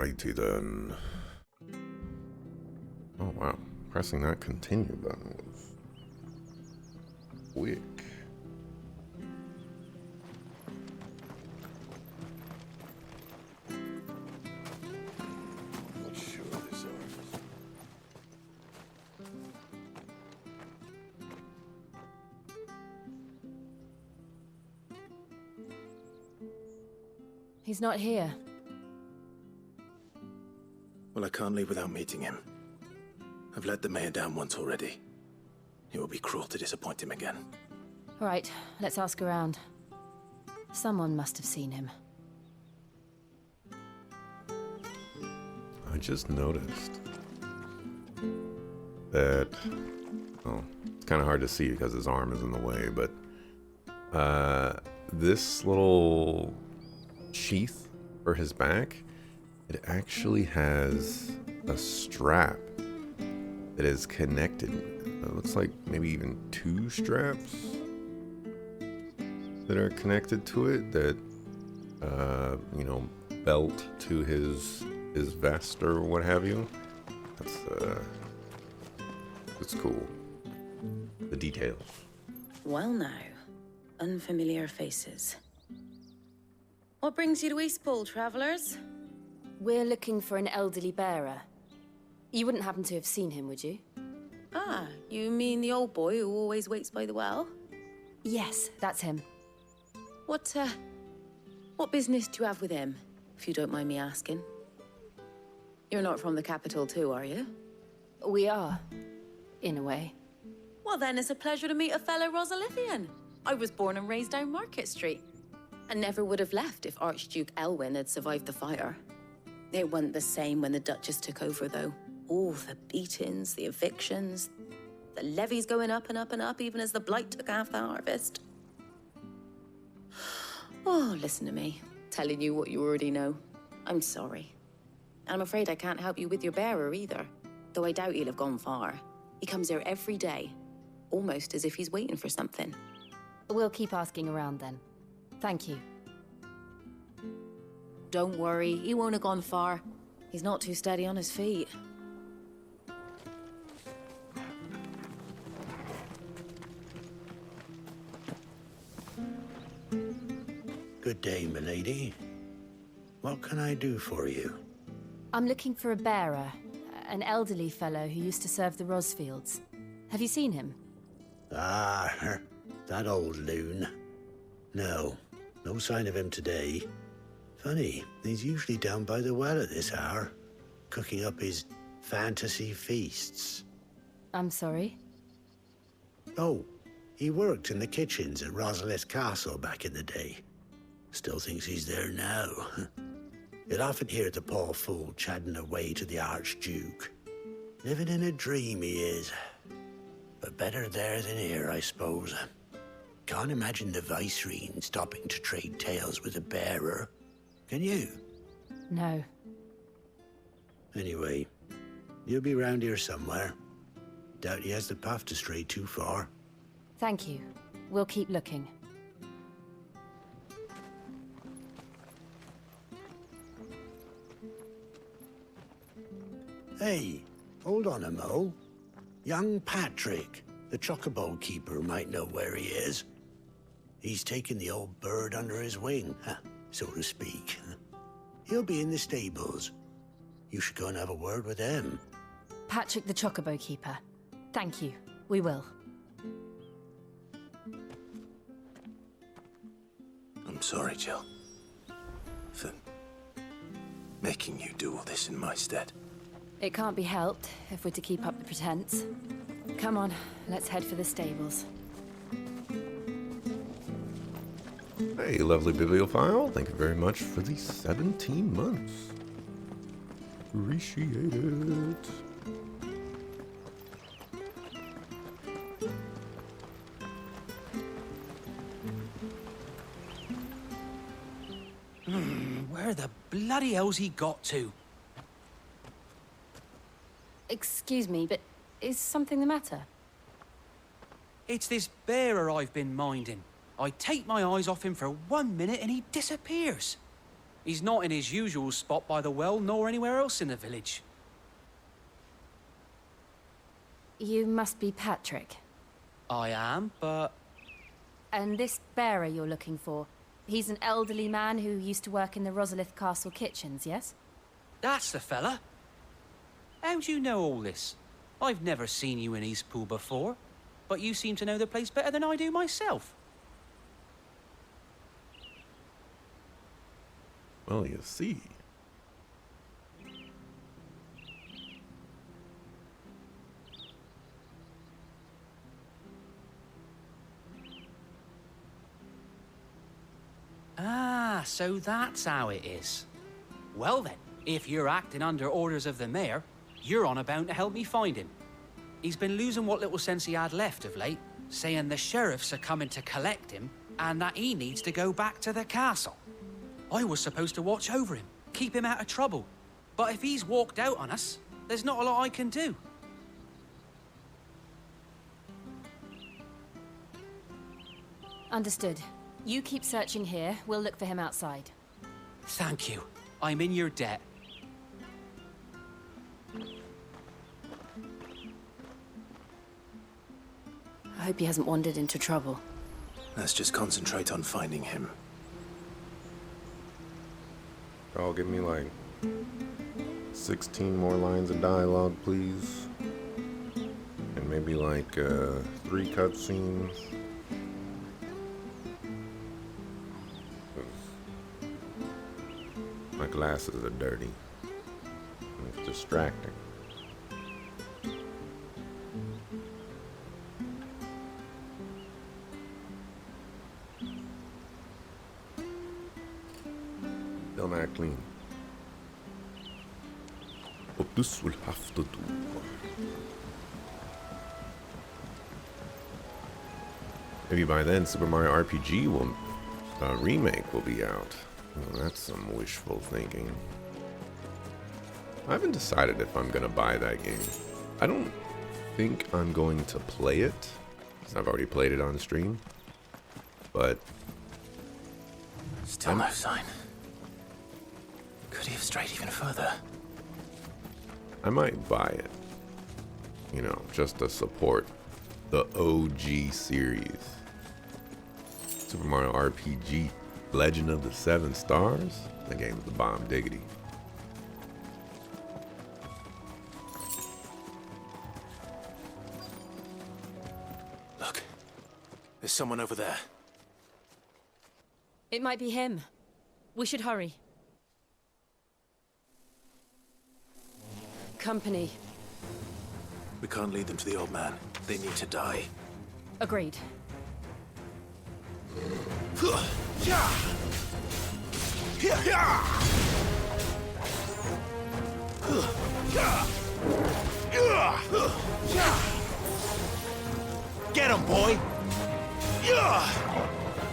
Alrighty then. Oh wow, pressing that continue button was quick. Not sure this is. He's not here. Well, I can't leave without meeting him. I've let the mayor down once already. It would be cruel to disappoint him again. All right, let's ask around. Someone must have seen him. I just noticed that, oh, it's kind of hard to see because his arm is in the way, but this little sheath for his back, it actually has a strap that is connected. It looks like maybe even two straps that are connected to it that, belt to his vest or what have you. That's cool. The details. Well now, unfamiliar faces. What brings you to Eastpool, travellers? We're looking for an elderly bearer. You wouldn't happen to have seen him, would you? Ah, you mean the old boy who always waits by the well? Yes, that's him. What business do you have with him, if you don't mind me asking? You're not from the capital too, are you? We are, in a way. Well then, it's a pleasure to meet a fellow Rosalithian. I was born and raised down Market Street, and never would have left if Archduke Elwyn had survived the fire. It wasn't the same when the Duchess took over, though. All the beatings, the evictions, the levies going up and up and up, even as the blight took half the harvest. Oh, listen to me, telling you what you already know. I'm sorry. And I'm afraid I can't help you with your bearer either, though I doubt he'll have gone far. He comes here every day, almost as if he's waiting for something. We'll keep asking around then. Thank you. Don't worry, he won't have gone far. He's not too steady on his feet. Good day, milady. What can I do for you? I'm looking for a bearer, an elderly fellow who used to serve the Rosfields. Have you seen him? Ah, that old loon. No sign of him today. Funny, he's usually down by the well at this hour, cooking up his fantasy feasts. I'm sorry? Oh, he worked in the kitchens at Rosalith Castle back in the day. Still thinks he's there now. You'll often hear the poor fool chatting away to the Archduke. Living in a dream he is. But better there than here, I suppose. Can't imagine the Vicereine stopping to trade tales with a bearer. Can you? No. Anyway, you'll be round here somewhere. Doubt he has the path to stray too far. Thank you. We'll keep looking. Hey, hold on a mo. Young Patrick, the chocobo keeper, might know where he is. He's taken the old bird under his wing, so to speak. He'll be in the stables. You should go and have a word with him. Patrick the Chocobo Keeper. Thank you. We will. I'm sorry, Jill, for making you do all this in my stead. It can't be helped if we're to keep up the pretense. Come on, let's head for the stables. Hey, lovely bibliophile. Thank you very much for the 17 months. Appreciate it. Where the bloody hell's he got to? Excuse me, but is something the matter? It's this bearer I've been minding. I take my eyes off him for 1 minute and he disappears. He's not in his usual spot by the well, nor anywhere else in the village. You must be Patrick. I am, but... And this bearer you're looking for, he's an elderly man who used to work in the Rosalith Castle kitchens, yes? That's the fella. How do you know all this? I've never seen you in Eastpool before, but you seem to know the place better than I do myself. Well, you see. Ah, so that's how it is. Well then, if you're acting under orders of the mayor, you're on about to help me find him. He's been losing what little sense he had left of late, saying the sheriffs are coming to collect him and that he needs to go back to the castle. I was supposed to watch over him, keep him out of trouble. But if he's walked out on us, there's not a lot I can do. Understood. You keep searching here, we'll look for him outside. Thank you. I'm in your debt. I hope he hasn't wandered into trouble. Let's just concentrate on finding him. Y'all give me like 16 more lines of dialogue, please. And maybe like 3 cutscenes. My glasses are dirty. It's distracting. Still not clean. But this will have to do. Maybe by then Super Mario RPG remake will be out. Well, that's some wishful thinking. I haven't decided if I'm gonna buy that game. I don't think I'm going to play it, because I've already played it on stream. But Still no sign. Could he have strayed even further? I might buy it. You know, just to support the OG series. Super Mario RPG Legend of the Seven Stars? That game is the bomb diggity. Look, there's someone over there. It might be him. We should hurry. Company. We can't lead them to the old man. They need to die. Agreed. Get him, boy!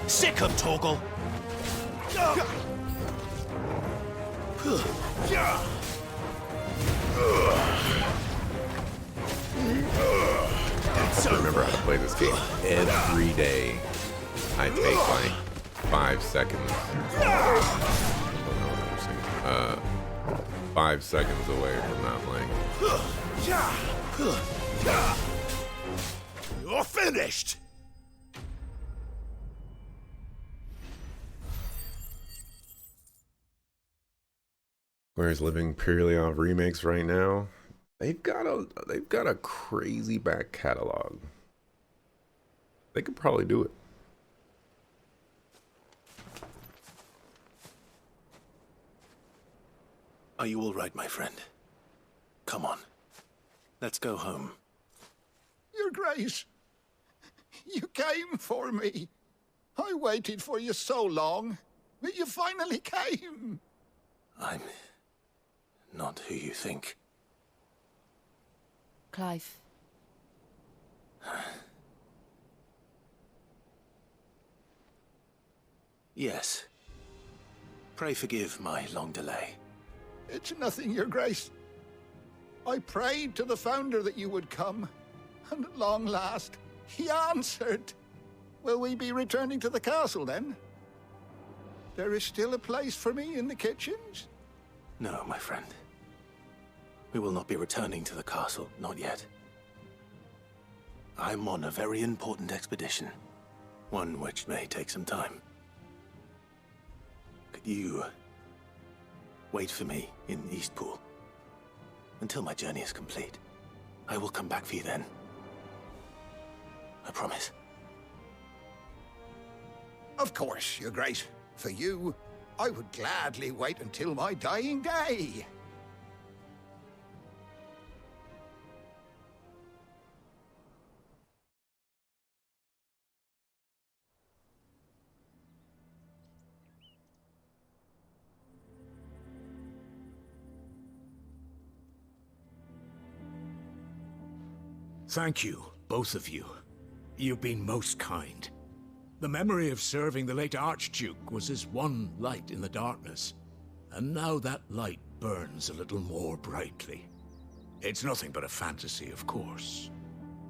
Sick him, Torgal! I remember how to play this game every day. I take like 5 seconds. 5 seconds away from not playing. You're finished! Square's living purely off remakes right now. They've got a crazy back catalog. They could probably do it. Are you all right, my friend? Come on. Let's go home. Your Grace, you came for me. I waited for you so long, but you finally came. I'm not who you think. Clive. Yes. Pray forgive my long delay. It's nothing, Your Grace. I prayed to the Founder that you would come, and at long last, he answered. Will we be returning to the castle, then? There is still a place for me in the kitchens? No, my friend. We will not be returning to the castle, not yet. I'm on a very important expedition. One which may take some time. Could you wait for me in Eastpool until my journey is complete? I will come back for you then. I promise. Of course, Your Grace. For you, I would gladly wait until my dying day. Thank you, both of you. You've been most kind. The memory of serving the late Archduke was as one light in the darkness, and now that light burns a little more brightly. It's nothing but a fantasy, of course,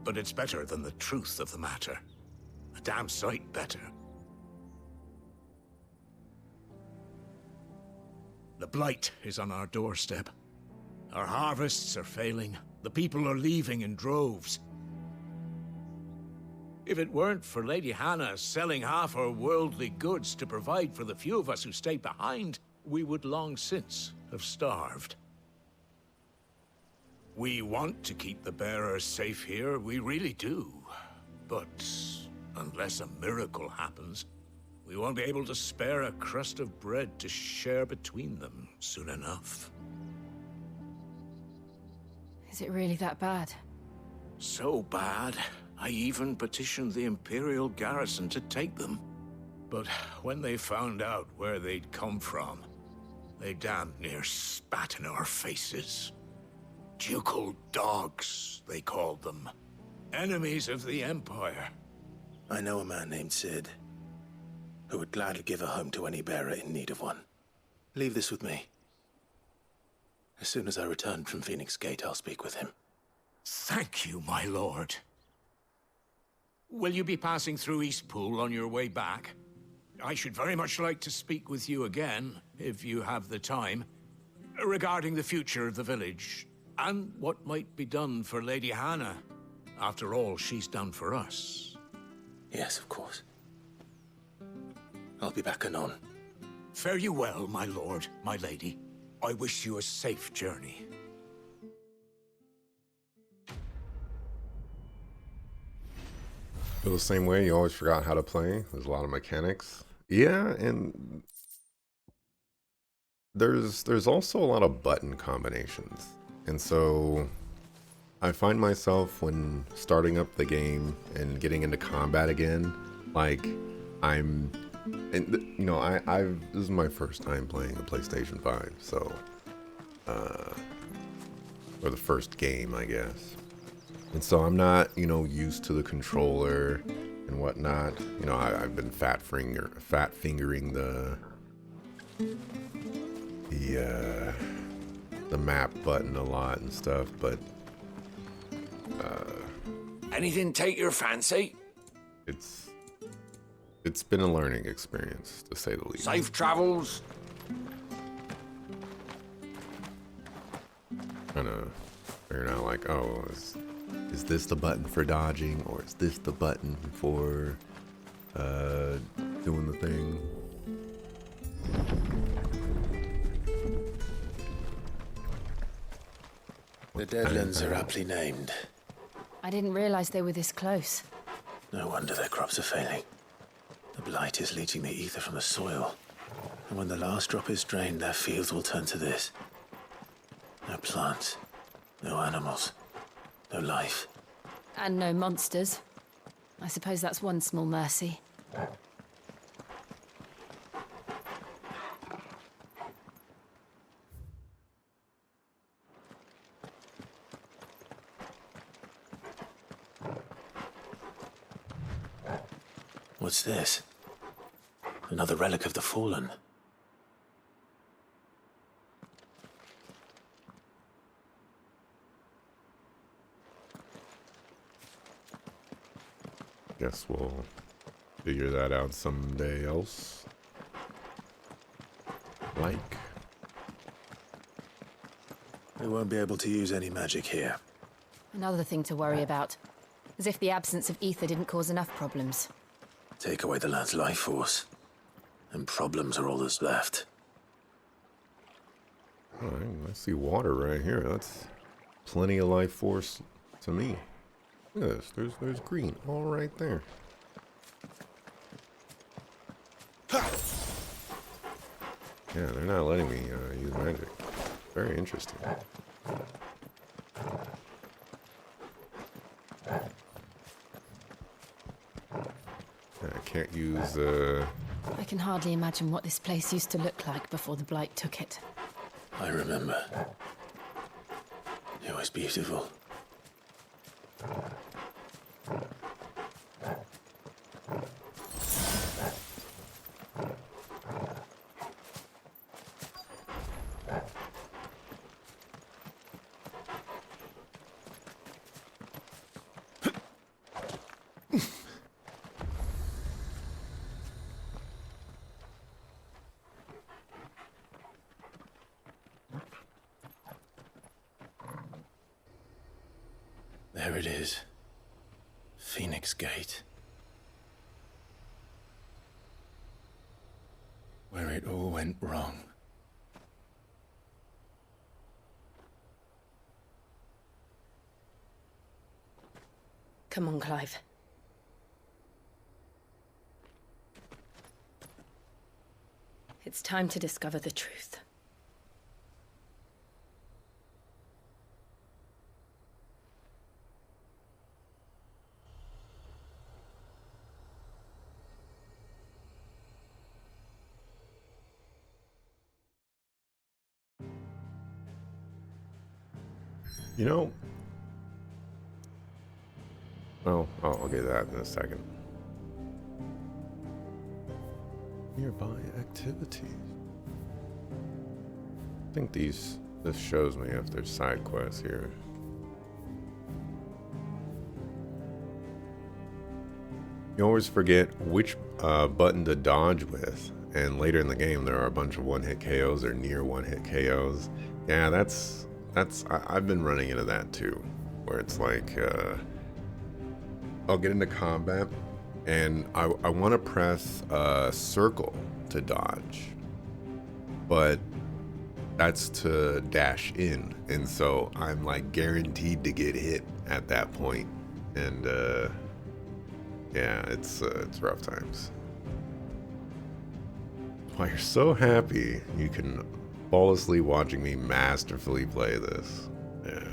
but it's better than the truth of the matter. A damn sight better. The blight is on our doorstep. Our harvests are failing. The people are leaving in droves. If it weren't for Lady Hannah selling half her worldly goods to provide for the few of us who stay behind, we would long since have starved. We want to keep the bearers safe here, we really do. But unless a miracle happens, we won't be able to spare a crust of bread to share between them soon enough. Is it really that bad? So bad, I even petitioned the Imperial garrison to take them. But when they found out where they'd come from, they damn near spat in our faces. Ducal dogs, they called them. Enemies of the Empire. I know a man named Cid, who would gladly give a home to any bearer in need of one. Leave this with me. As soon as I return from Phoenix Gate, I'll speak with him. Thank you, my lord. Will you be passing through Eastpool on your way back? I should very much like to speak with you again, if you have the time, regarding the future of the village, and what might be done for Lady Hannah. After all she's done for us. Yes, of course. I'll be back anon. Fare you well, my lord, my lady. I wish you a safe journey. Feel the same way? You always forgot how to play? There's a lot of mechanics. Yeah, and there's also a lot of button combinations. And so I find myself when starting up the game and getting into combat again, like and you know, this is my first time playing a PlayStation 5, so or the first game, I guess. And so I'm not, you know, used to the controller and whatnot. You know, I've been fat fingering the map button a lot and stuff, but Anything take your fancy? it's been a learning experience, to say the least. Safe travels. Trying to figure out, like, oh, is this the button for dodging, or is this the button for doing the thing? The Deadlands are aptly named. I didn't realize they were this close. No wonder their crops are failing. The blight is leaching the ether from the soil. And when the last drop is drained, their fields will turn to this. No plants, no animals, no life. And no monsters. I suppose that's one small mercy. What's this? Another relic of the Fallen. Guess we'll figure that out someday else. like? We won't be able to use any magic here. Another thing to worry about. As if the absence of ether didn't cause enough problems. Take away the lad's life force, and problems are all that's left. Oh, I see water right here. That's plenty of life force to me. Look at this. There's green all right there. Yeah, they're not letting me use magic. Very interesting. I can't use, I can hardly imagine what this place used to look like before the Blight took it. I remember. It was beautiful. There it is. Phoenix Gate. Where it all went wrong. Come on, Clive. It's time to discover the truth. you know, well, I'll get that in a second. Nearby activities. I think this shows me if there's side quests here. You always forget which button to dodge with, and later in the game there are a bunch of one-hit KOs or near one-hit KOs. Yeah, I've been running into that too, where it's like I'll get into combat and I want to press circle to dodge, but that's to dash in, and so I'm like guaranteed to get hit at that point, and yeah, it's rough times. Why you're so happy you can fall asleep watching me masterfully play this. Yeah,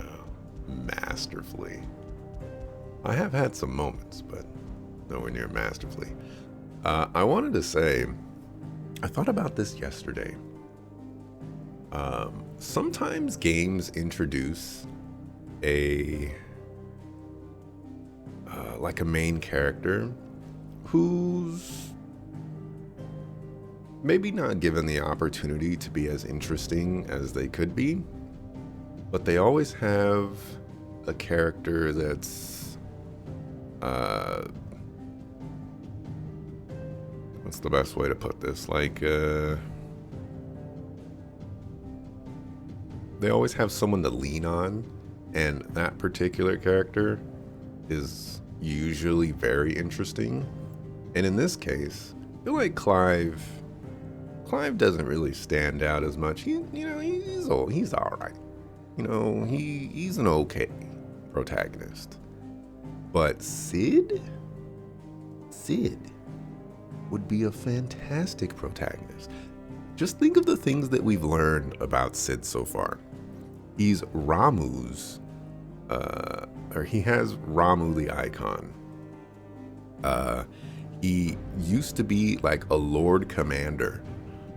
masterfully. I have had some moments, but nowhere near masterfully. I wanted to say, I thought about this yesterday. Sometimes games introduce a like a main character who's maybe not given the opportunity to be as interesting as they could be, but they always have a character that's what's the best way to put this? Like they always have someone to lean on, and that particular character is usually very interesting. And in this case, I feel like Clive doesn't really stand out as much. He's all right. He's an okay protagonist. But Sid would be a fantastic protagonist. Just think of the things that we've learned about Sid so far. He's Ramu's, or he has Ramu the Icon. He used to be like a Lord Commander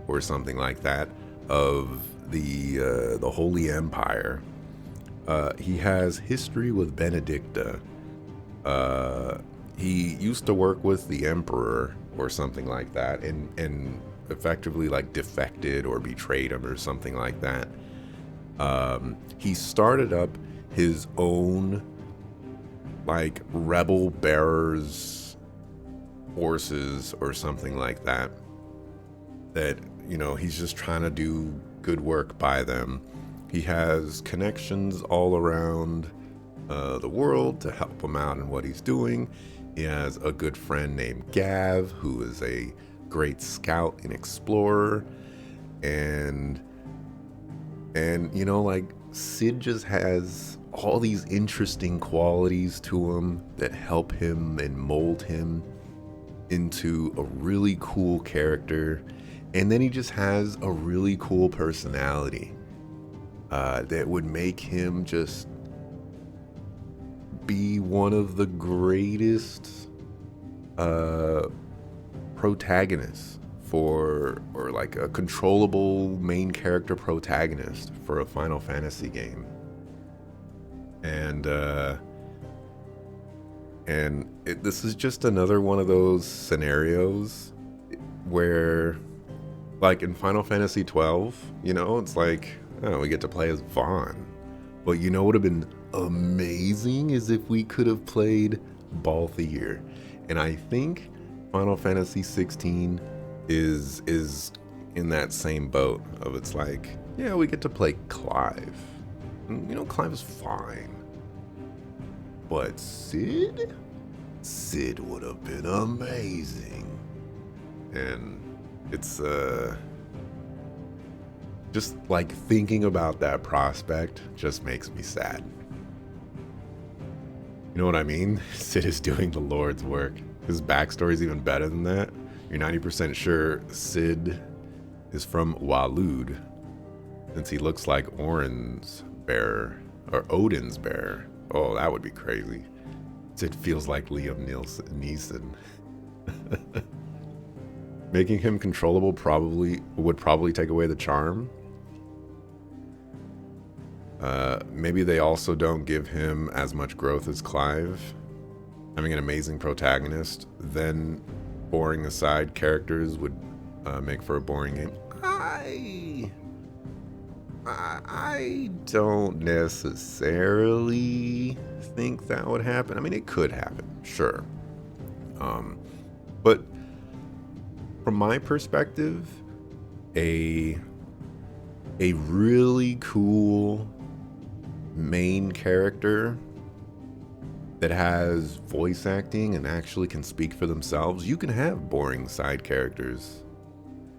or something like that of the Holy Empire. He has history with Benedicta. He used to work with the Emperor or something like that, and effectively like defected or betrayed him or something like that. He started up his own like rebel bearers forces or something like that you know, he's just trying to do good work by them. He has connections all around the world to help him out in what he's doing. He has a good friend named Gav, who is a great scout and explorer. And you know, like, Cid just has all these interesting qualities to him that help him and mold him into a really cool character. And then he just has a really cool personality that would make him just be one of the greatest protagonists or like a controllable main character protagonist for a Final Fantasy game. And this is just another one of those scenarios where, like in Final Fantasy 12, you know, it's like, oh, we get to play as Vaughn. But you know what would have been amazing is if we could have played Balthier. And I think Final Fantasy 16 is in that same boat of, it's like, yeah, we get to play Clive. And, you know, Clive is fine. But Cid would have been amazing. And it's just like thinking about that prospect just makes me sad. You know what I mean? Cid is doing the Lord's work. His backstory is even better than that. You're 90% sure Cid is from Waloed, since he looks like Orin's bearer, or Odin's bearer. Oh, that would be crazy. Cid feels like Liam Neeson. Making him controllable would probably take away the charm. Maybe they also don't give him as much growth as Clive. Having an amazing protagonist, then boring aside characters would make for a boring game. I don't necessarily think that would happen. I mean, it could happen, sure. But from my perspective, a really cool main character that has voice acting and actually can speak for themselves. You can have boring side characters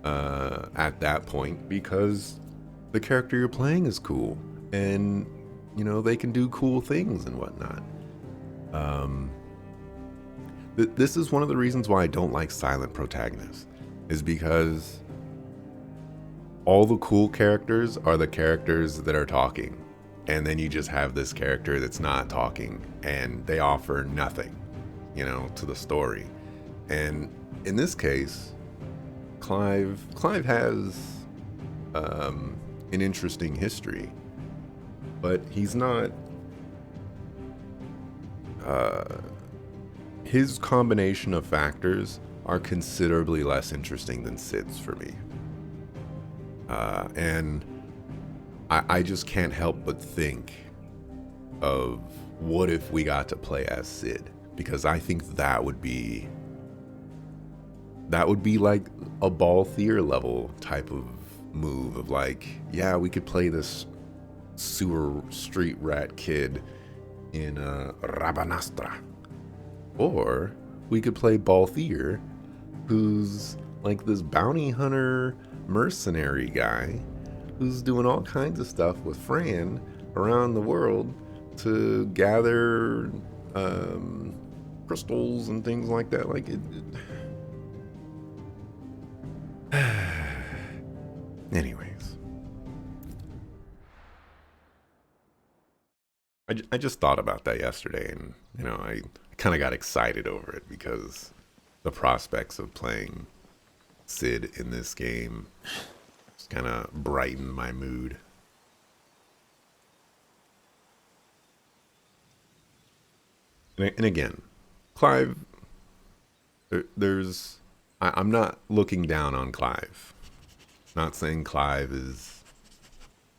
at that point, because the character you're playing is cool and, you know, they can do cool things and whatnot. This is one of the reasons why I don't like silent protagonists, is because all the cool characters are the characters that are talking. And then you just have this character that's not talking and they offer nothing, you know, to the story. And in this case, Clive has an interesting history, but he's not, his combination of factors are considerably less interesting than Cid's for me. And I just can't help but think of what if we got to play as Cid, because I think that would be like a Balthier level type of move of like, yeah, we could play this sewer street rat kid in Rabanastre, or we could play Balthier, who's like this bounty hunter mercenary guy who's doing all kinds of stuff with Fran around the world to gather crystals and things like that. Like it anyways, I just thought about that yesterday, and you know, I kind of got excited over it because the prospects of playing Cid in this game just kind of brightened my mood. And again, Clive, I'm not looking down on Clive. Not saying Clive is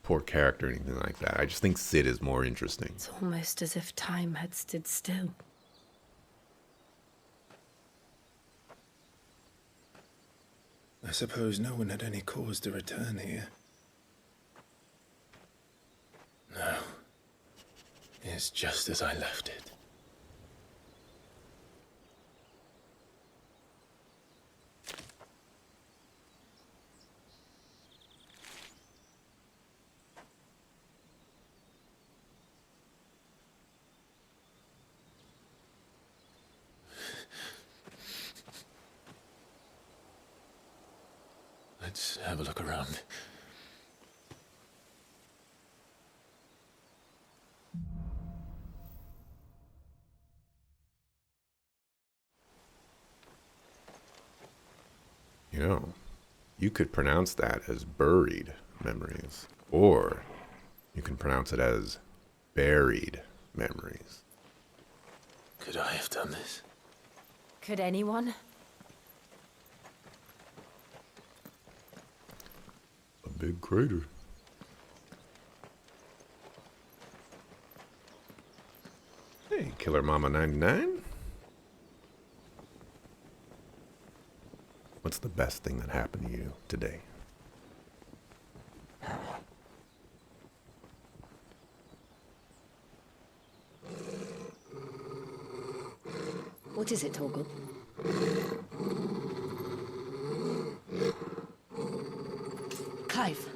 poor character or anything like that. I just think Cid is more interesting. It's almost as if time had stood still. I suppose no one had any cause to return here. No. It's just as I left it. Let's have a look around. You know, you could pronounce that as buried memories, or you can pronounce it as buried memories. Could I have done this? Could anyone? A big crater. Hey, Killer Mama 99. What's the best thing that happened to you today? What is it, Torgal? Clive.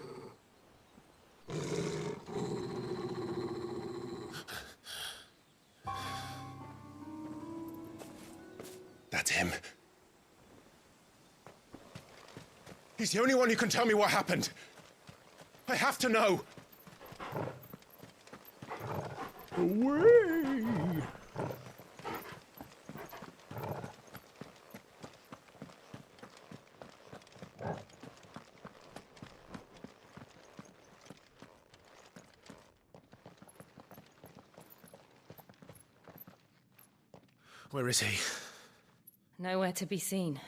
That's him. He's the only one who can tell me what happened. I have to know. Away! Where is he? Nowhere to be seen.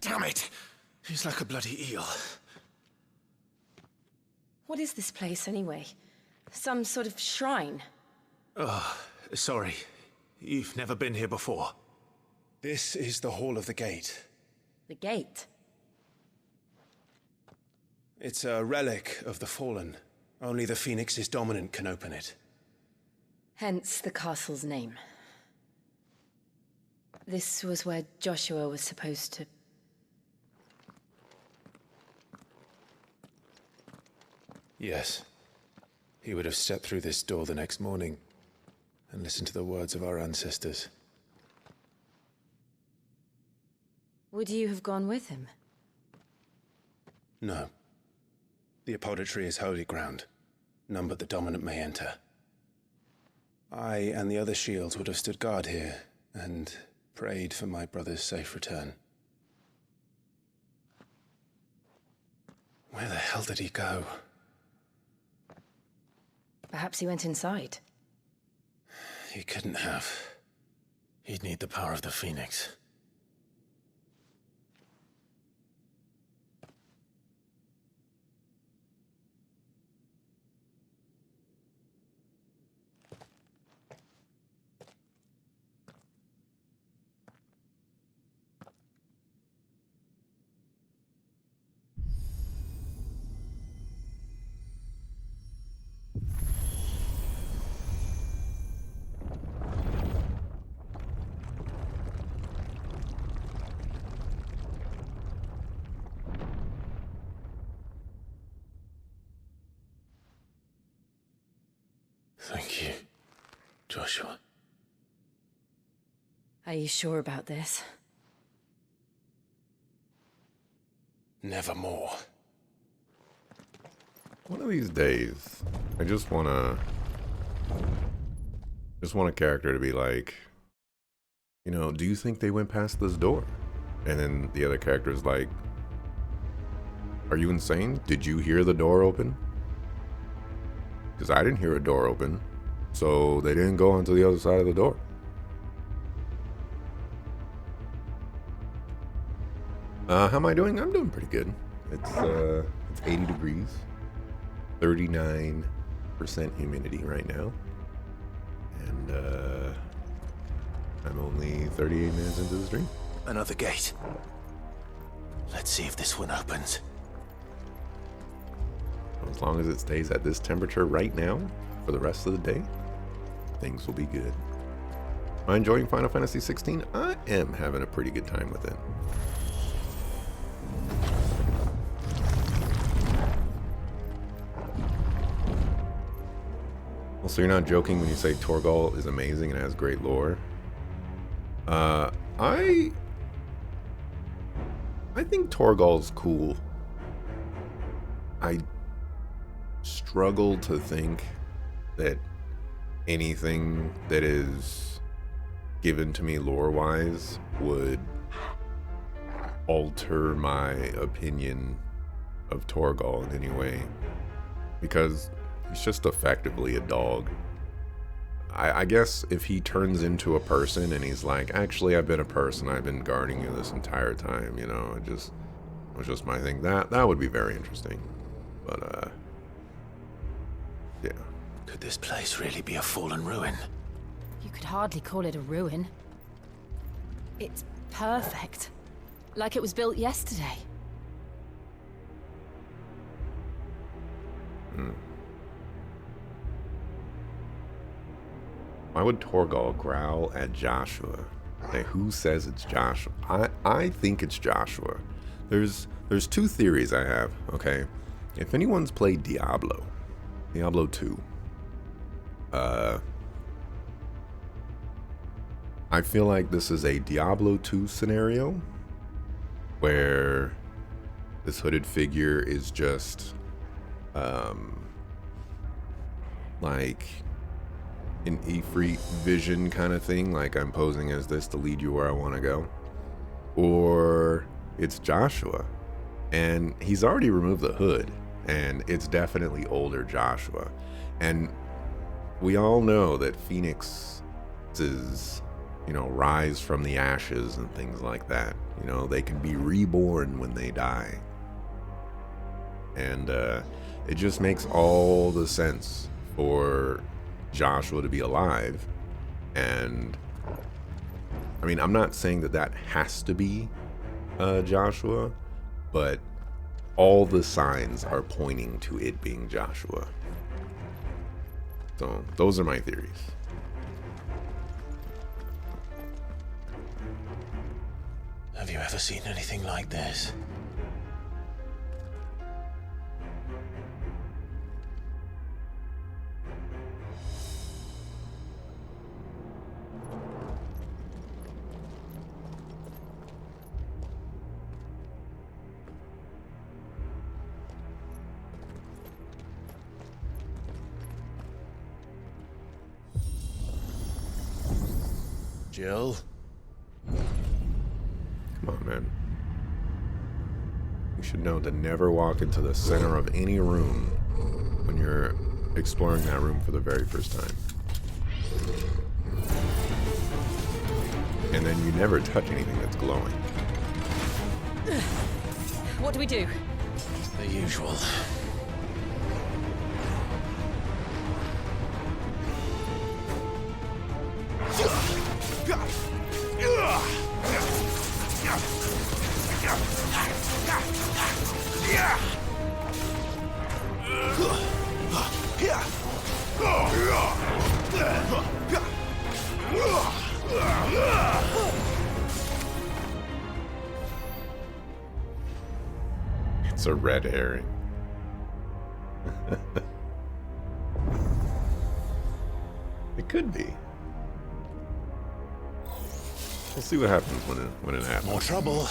Damn it! He's like a bloody eel. What is this place, anyway? Some sort of shrine? Oh, sorry. You've never been here before. This is the Hall of the Gate. The gate? It's a relic of the Fallen. Only the Phoenix's dominant can open it. Hence the castle's name. This was where Joshua was supposed to... Yes. He would have stepped through this door the next morning and listened to the words of our ancestors. Would you have gone with him? No. The apodatory is holy ground. None but the dominant may enter. I and the other shields would have stood guard here and prayed for my brother's safe return. Where the hell did he go? Perhaps he went inside. He couldn't have. He'd need the power of the Phoenix. Thank you, Joshua. Are you sure about this? Nevermore. One of these days, I just want a character to be like, you know, do you think they went past this door? And then the other character is like, are you insane? Did you hear the door open? Because I didn't hear a door open, so they didn't go onto the other side of the door. How am I doing? I'm doing pretty good. It's 80 degrees, 39 humidity right now. And I'm only 38 minutes into the stream. Another gate. Let's see if this one opens. As long as it stays at this temperature right now for the rest of the day, things will be good. Am I enjoying Final Fantasy 16? I am having a pretty good time with it. So you're not joking when you say Torgal is amazing and has great lore? I think Torgal's cool. I struggle to think that anything that is given to me lore-wise would alter my opinion of Torgal in any way, because he's just effectively a dog. I guess if he turns into a person and he's like, actually, I've been a person, I've been guarding you this entire time, you know, it was just my thing. That would be very interesting. But, yeah. Could this place really be a fallen ruin? You could hardly call it a ruin. It's perfect. Like it was built yesterday. Why would Torgal growl at Joshua? Like, who says it's Joshua? I think it's Joshua. There's two theories I have, okay? If anyone's played Diablo 2, I feel like this is a Diablo 2 scenario where this hooded figure is just like an Ifrit vision kind of thing, like I'm posing as this to lead you where I want to go. Or it's Joshua, and he's already removed the hood, and it's definitely older Joshua. And we all know that phoenixes, you know, rise from the ashes and things like that. You know, they can be reborn when they die. And it just makes all the sense for Joshua to be alive. And I mean, I'm not saying that has to be Joshua, but all the signs are pointing to it being Joshua. So those are my theories. Have you ever seen anything like this? Jill? Come on, man. You should know to never walk into the center of any room when you're exploring that room for the very first time. And then you never touch anything that's glowing. What do we do? The usual. It's a red herring. It could be. We'll see what happens when it happens. More trouble.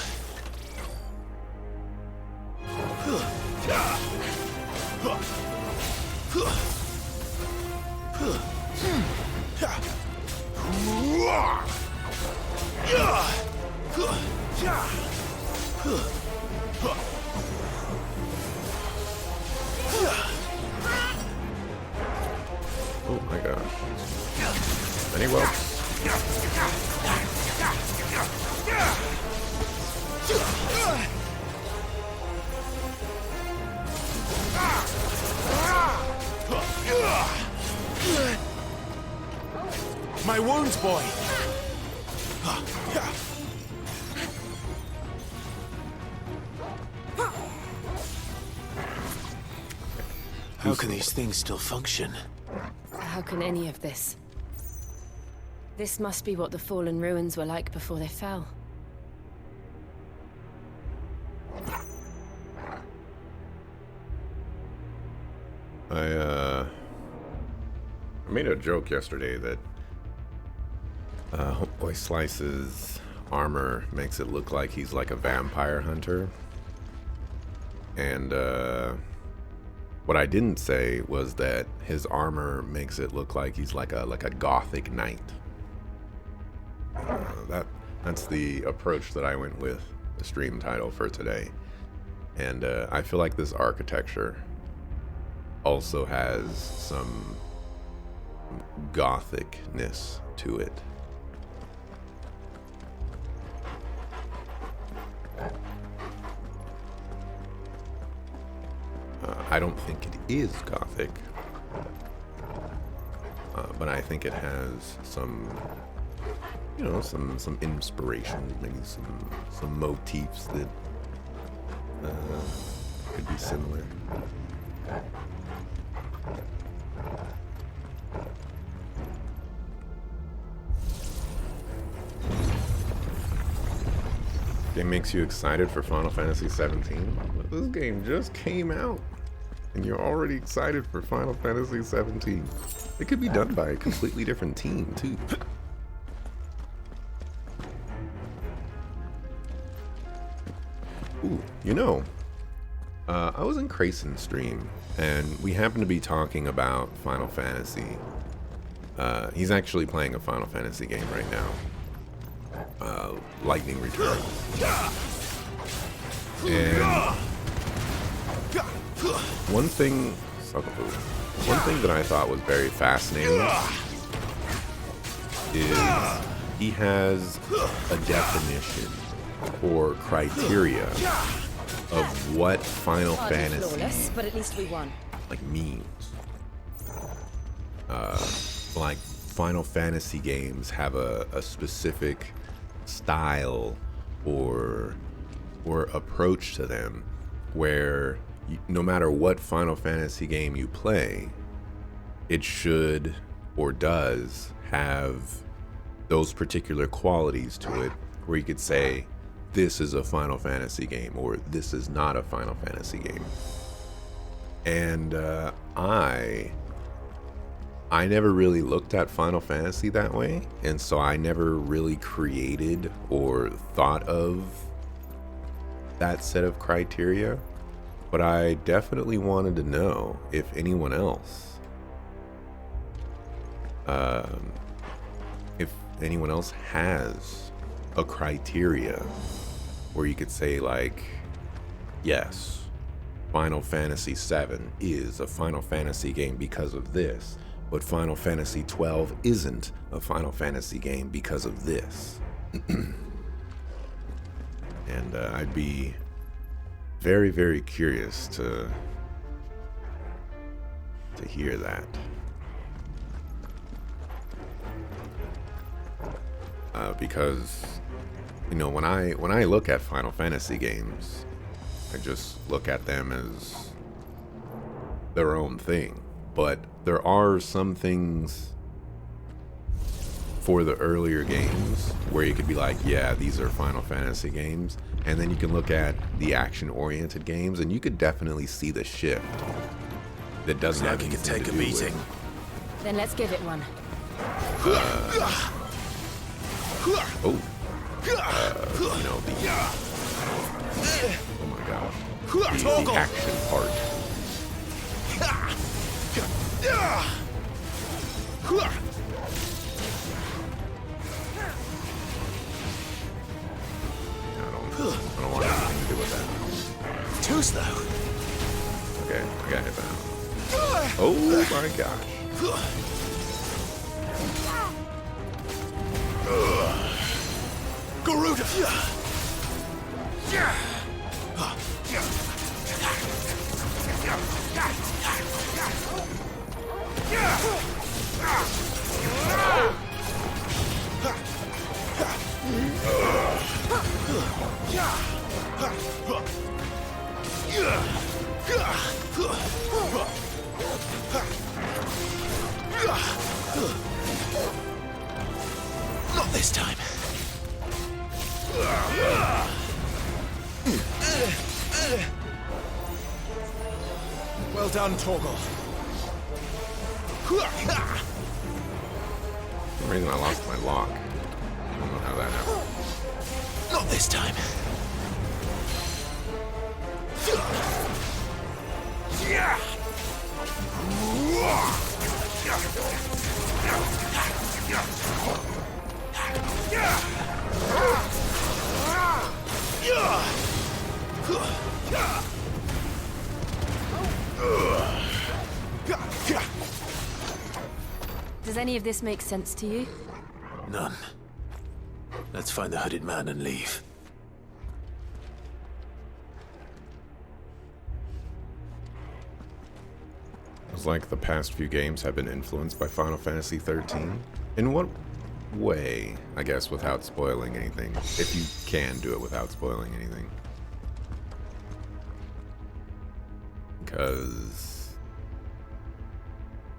Oh my gosh. Any whelps? My wounds, boy! How can these things still function? How can any of this? This must be what the fallen ruins were like before they fell. I made a joke yesterday that Boy Slice's armor makes it look like he's like a vampire hunter. And what I didn't say was that his armor makes it look like he's like a gothic knight. That's the approach that I went with the stream title for today. And I feel like this architecture also has some gothicness to it. I don't think it is gothic, but I think it has some, you know, some inspiration, maybe some motifs that could be similar. Game makes you excited for Final Fantasy 17? This game just came out, and you're already excited for Final Fantasy 17. It could be done by a completely different team, too. Ooh, you know, I was in Krasen's stream, and we happened to be talking about Final Fantasy. He's actually playing a Final Fantasy game right now. Lightning Returns. And one thing that I thought was very fascinating is he has a definition or criteria of what Final Fantasy flawless, but at least we won. like means. Like Final Fantasy games have a specific style or approach to them where no matter what Final Fantasy game you play, it should or does have those particular qualities to it where you could say this is a Final Fantasy game or this is not a Final Fantasy game. And I never really looked at Final Fantasy that way, and so I never really created or thought of that set of criteria. But I definitely wanted to know if anyone else, has a criteria where you could say like, yes, Final Fantasy VII is a Final Fantasy game because of this, but Final Fantasy XII isn't a Final Fantasy game because of this. And I'd be very, very curious to hear that. Because, you know, when I look at Final Fantasy games, I just look at them as their own thing. But there are some things for the earlier games where you could be like, yeah, these are Final Fantasy games. And then you can look at the action-oriented games, and you could definitely see the shift. That doesn't have anything take to a do beating. with, Then let's give it one. you know, oh my gosh, the action part. I don't want anything to do with that. Too slow. Okay, I gotta hit that. Oh my gosh. Garuda! Not this time. Well done, Torgal. For some reason I lost my lock. I don't know how that happened. Not this time. Does any of this make sense to you? None. Let's find the hooded man and leave. It's like the past few games have been influenced by Final Fantasy 13. In what way, I guess, without spoiling anything? If you can do it without spoiling anything. Because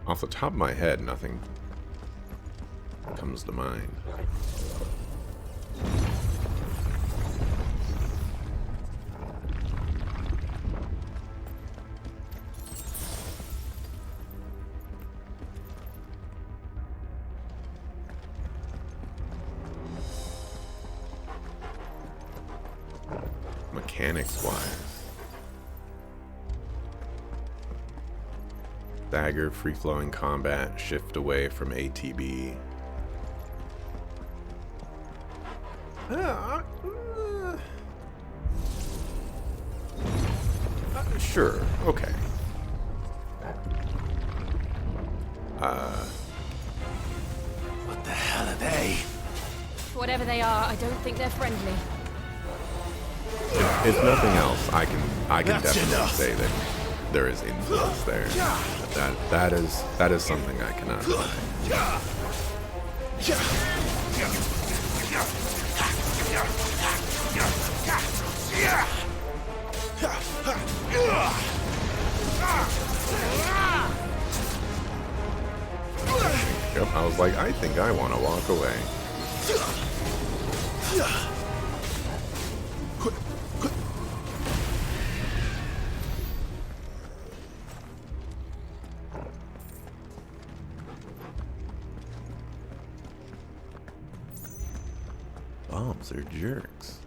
off the top of my head, nothing comes to mind. Mechanics-wise. Dagger, free-flowing combat, shift away from ATB. Sure, okay. What the hell are they? Whatever they are, I don't think they're friendly. If nothing else, I can That's definitely enough. say that there is influence there. That is something I cannot deny. Yep, I was like, I think I want to walk away. Bombs are jerks.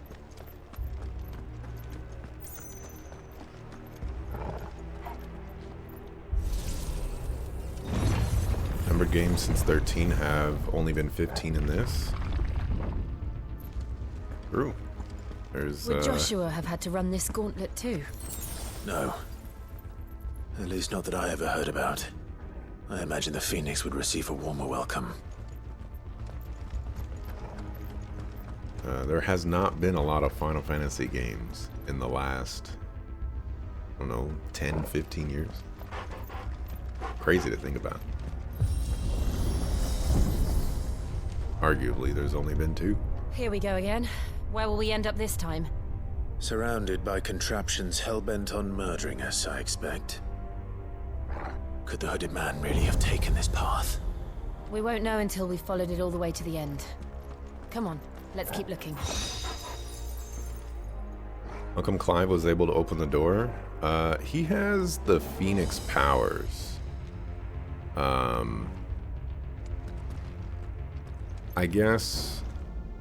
Number of games since 13 have only been 15 in this. True. There's Would Joshua have had to run this gauntlet too? No. At least not that I ever heard about. I imagine the Phoenix would receive a warmer welcome. There has not been a lot of Final Fantasy games in the last, I don't know, 10, 15 years. Crazy to think about. Arguably, there's only been 2. Here we go again. Where will we end up this time? Surrounded by contraptions hell-bent on murdering us, I expect. Could the hooded man really have taken this path? We won't know until we've followed it all the way to the end. Come on, let's keep looking. How come Clive was able to open the door? He has the Phoenix powers. I guess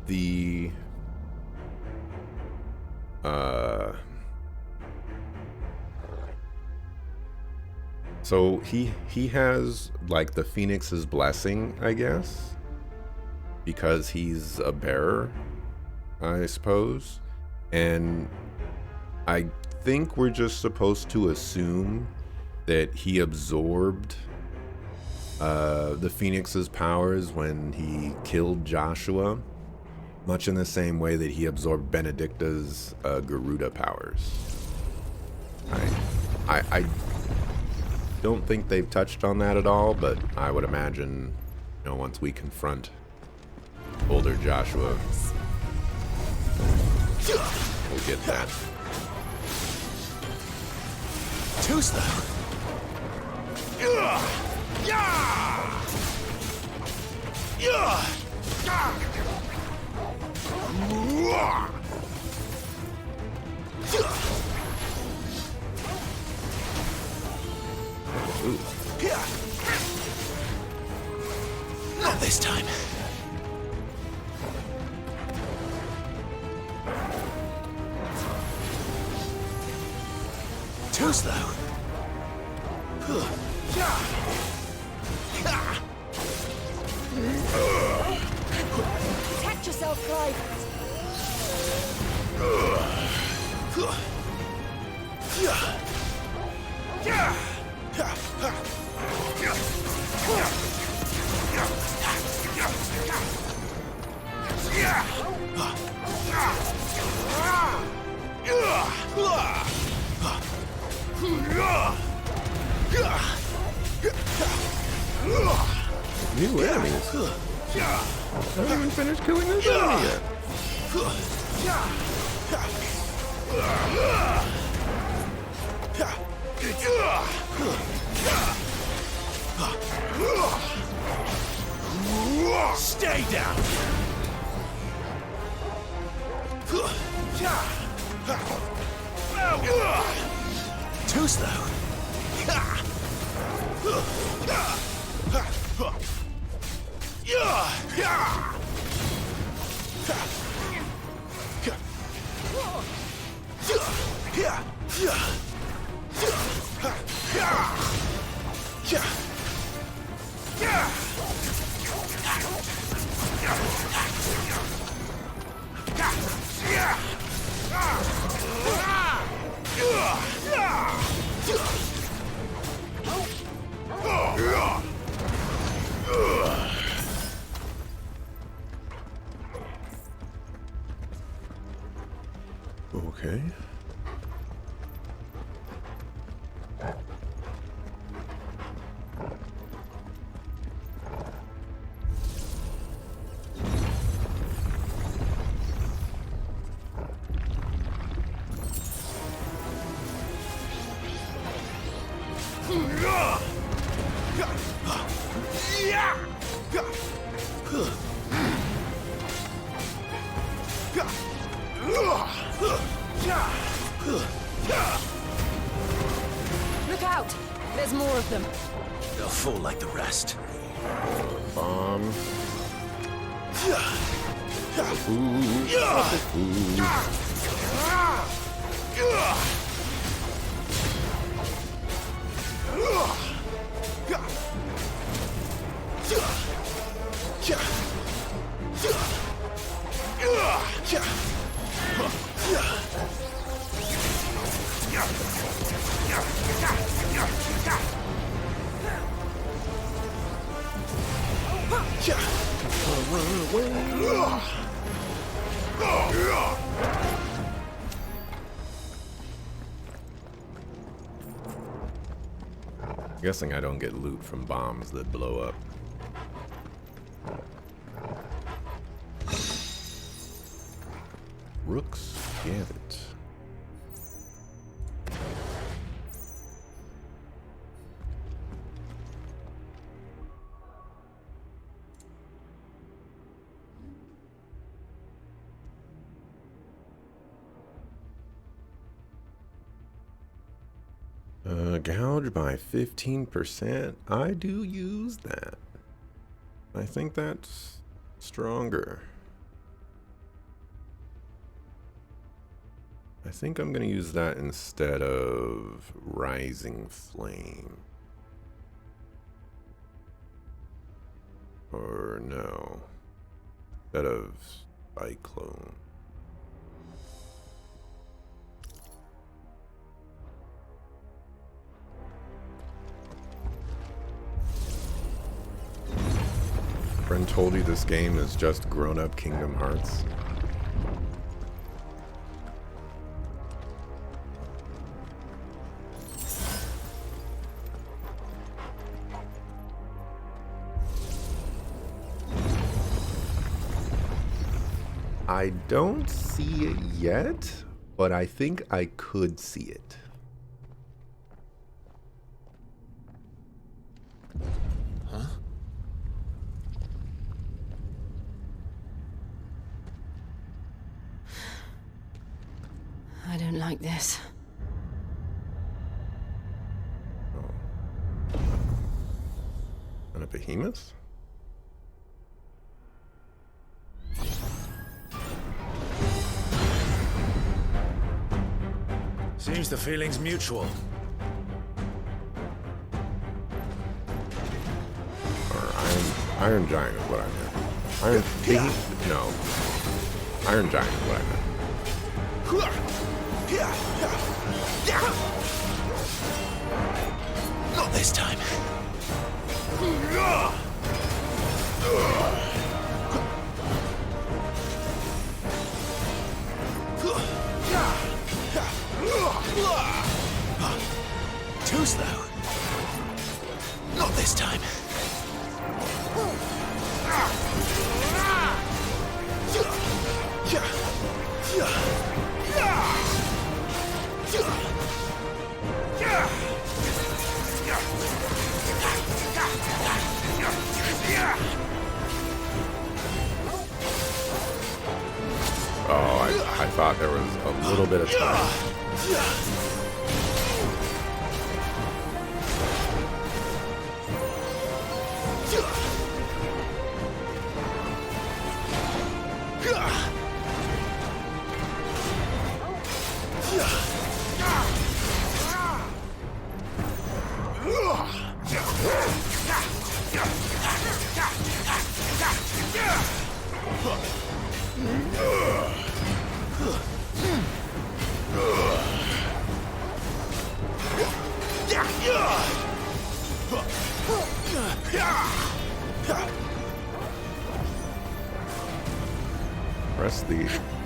the so he has like the Phoenix's blessing, I guess, because he's a bearer, I suppose. And I think we're just supposed to assume that he absorbed the Phoenix's powers when he killed Joshua, much in the same way that he absorbed Benedicta's Garuda powers. I don't think they've touched on that at all, but I would imagine, you know, once we confront older Joshua, we'll get that. Too slow. Not this time. Too slow. Protect yourself, Clive. New enemies. I haven't even finished killing this enemy yet. Stay down. Too slow. Okay. Look out! There's more of them. They'll fall like the rest. Bomb. Guessing I don't get loot from bombs that blow up. Rook's Gambit. Gouge by 15%. I do use that. I think that's stronger. I think I'm going to use that instead of Rising Flame. Or no. Instead of Cyclone. Friend told you this game is just grown-up Kingdom Hearts. I don't see it yet, but I think I could see it. don't like this. And a behemoth? Seems the feeling's mutual. Or Iron Giant is what I meant. Iron Behemoth? No. Iron Giant is what I meant. Not this time. Too slow. Not this time. Oh, I thought there was a little bit of time.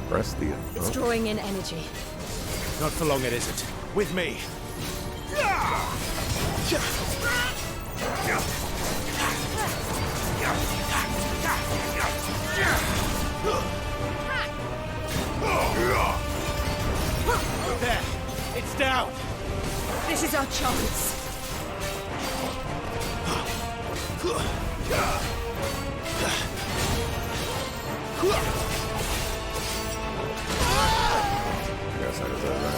Press the. It's drawing in energy. Not for long, it isn't. With me. There. It's down. This is our chance. Guess I deserve that.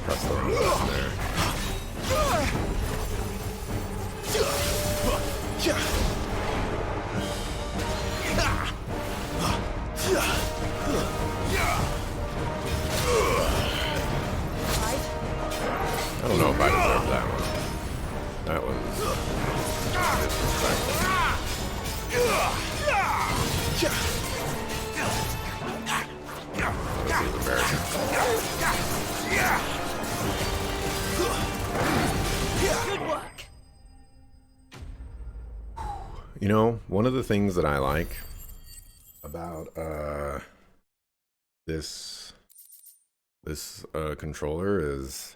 Press the wrong button there. I don't know if I deserve that one. That was disrespectful. This is embarrassing. Good work. You know, one of the things that I like about this controller is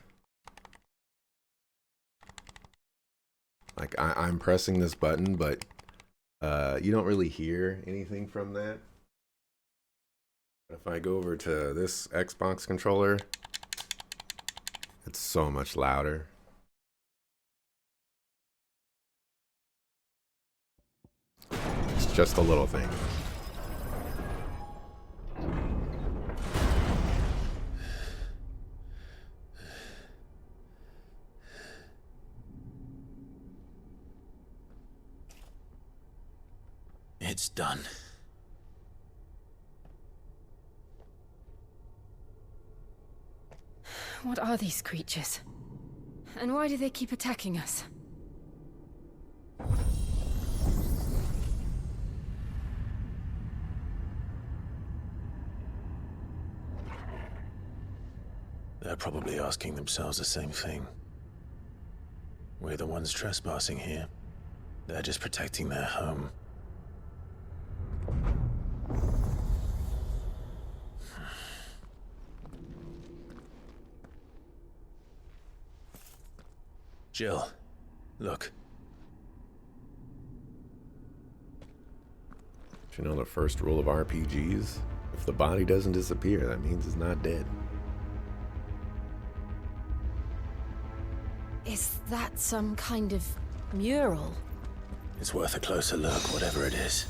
like I'm pressing this button, but you don't really hear anything from that. If I go over to this Xbox controller, it's so much louder. It's just a little thing. It's done. What are these creatures? And why do they keep attacking us? They're probably asking themselves the same thing. We're the ones trespassing here. They're just protecting their home. Jill, look. You know the first rule of RPGs? If the body doesn't disappear, that means it's not dead. That's some kind of mural. It's worth a closer look, whatever it is.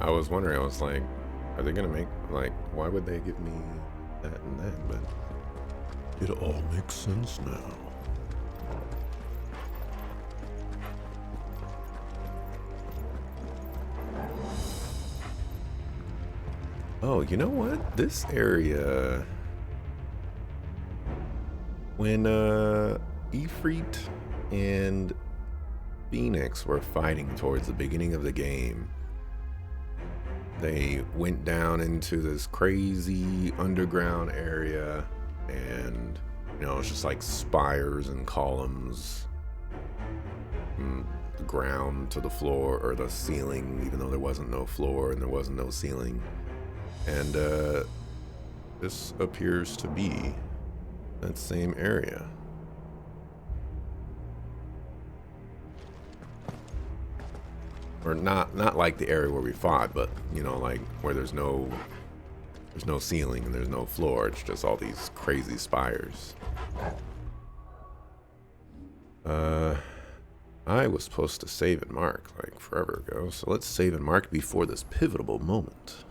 I was wondering, I was like, are they gonna make, like, why would they give me that and that? But it all makes sense now. Oh, you know what? This area, when Ifrit and Phoenix were fighting towards the beginning of the game, they went down into this crazy underground area, and you know, it's just like spires and columns from the ground to the floor, or the ceiling, even though there wasn't no floor and there wasn't no ceiling. And this appears to be that same area. Or not like the area where we fought, but you know, like where there's no ceiling and there's no floor. It's just all these crazy spires. I was supposed to save and mark like forever ago, so let's save and mark before this pivotal moment.